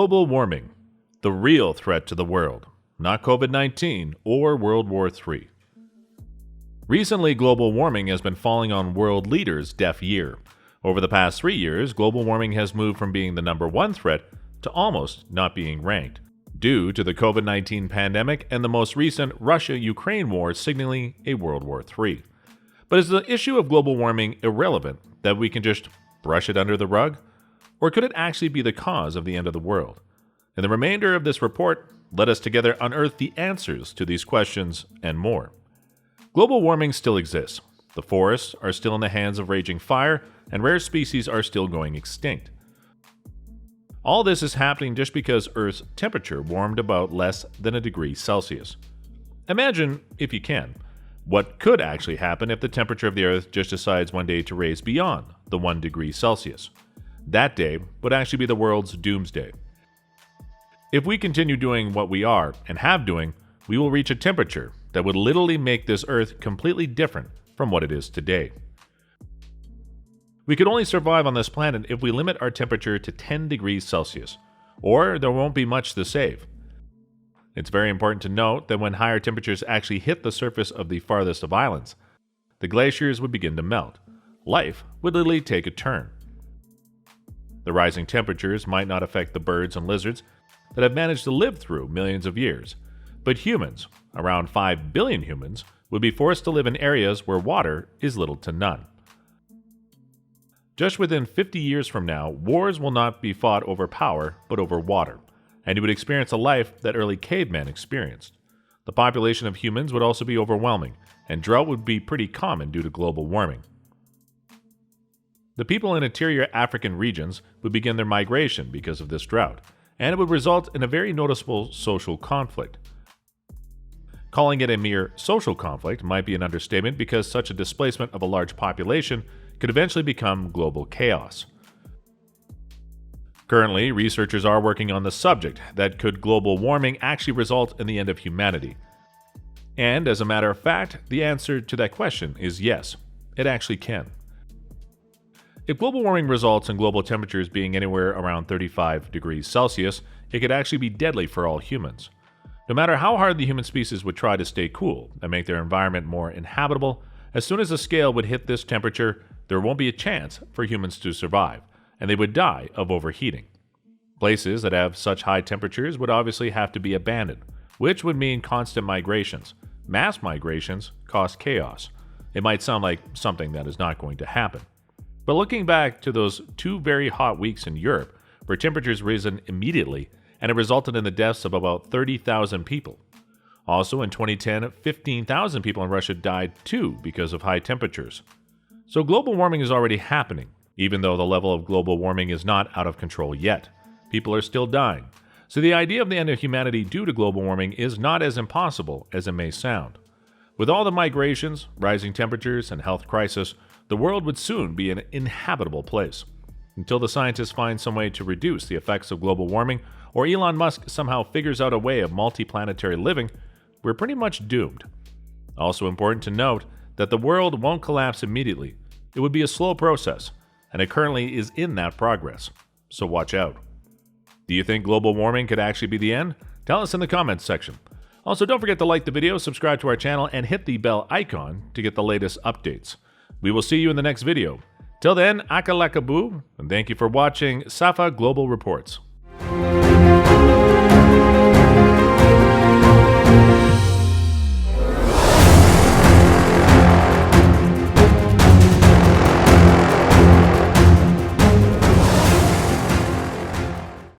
Global warming, the real threat to the world, not COVID-19 or World War III. Recently, global warming has been falling on world leaders' deaf ear. Over the past 3 years, global warming has moved from being the number one threat to almost not being ranked, due to the COVID-19 pandemic and the most recent Russia-Ukraine war signaling a World War III. But is the issue of global warming irrelevant, that we can just brush it under the rug? Or could it actually be the cause of the end of the world? In the remainder of this report, let us together unearth the answers to these questions and more. Global warming still exists. The forests are still in the hands of raging fire, and rare species are still going extinct. All this is happening just because Earth's temperature warmed about less than a degree Celsius. Imagine, if you can, what could actually happen if the temperature of the Earth just decides one day to raise beyond the 1 degree Celsius. That day would actually be the world's doomsday. If we continue doing what we are and have doing, we will reach a temperature that would literally make this Earth completely different from what it is today. We could only survive on this planet if we limit our temperature to 10 degrees Celsius, or there won't be much to save. It's very important to note that when higher temperatures actually hit the surface of the farthest of islands, the glaciers would begin to melt. Life would literally take a turn. The rising temperatures might not affect the birds and lizards that have managed to live through millions of years, but humans, around 5 billion humans, would be forced to live in areas where water is little to none. Just within 50 years from now, wars will not be fought over power, but over water, and you would experience a life that early cavemen experienced. The population of humans would also be overwhelming, and drought would be pretty common due to global warming. The people in interior African regions would begin their migration because of this drought, and it would result in a very noticeable social conflict. Calling it a mere social conflict might be an understatement because such a displacement of a large population could eventually become global chaos. Currently, researchers are working on the subject that could global warming actually result in the end of humanity? And as a matter of fact, the answer to that question is yes, it actually can. If global warming results in global temperatures being anywhere around 35 degrees Celsius, it could actually be deadly for all humans. No matter how hard the human species would try to stay cool and make their environment more inhabitable, as soon as the scale would hit this temperature, there won't be a chance for humans to survive, and they would die of overheating. Places that have such high temperatures would obviously have to be abandoned, which would mean constant migrations. Mass migrations cause chaos. It might sound like something that is not going to happen. But looking back to those 2 very hot weeks in Europe, where temperatures risen immediately, and it resulted in the deaths of about 30,000 people. Also in 2010, 15,000 people in Russia died too because of high temperatures. So global warming is already happening, even though the level of global warming is not out of control yet. People are still dying. So the idea of the end of humanity due to global warming is not as impossible as it may sound. With all the migrations, rising temperatures, and health crisis, the world would soon be an inhabitable place. Until the scientists find some way to reduce the effects of global warming, or Elon Musk somehow figures out a way of multi-planetary living, we're pretty much doomed. Also important to note that the world won't collapse immediately. It would be a slow process, and it currently is in that progress. So watch out. Do you think global warming could actually be the end? Tell us in the comments section. Also, don't forget to like the video, subscribe to our channel, and hit the bell icon to get the latest updates. We will see you in the next video. Till then, akalakaboo, and thank you for watching Safa Global Reports.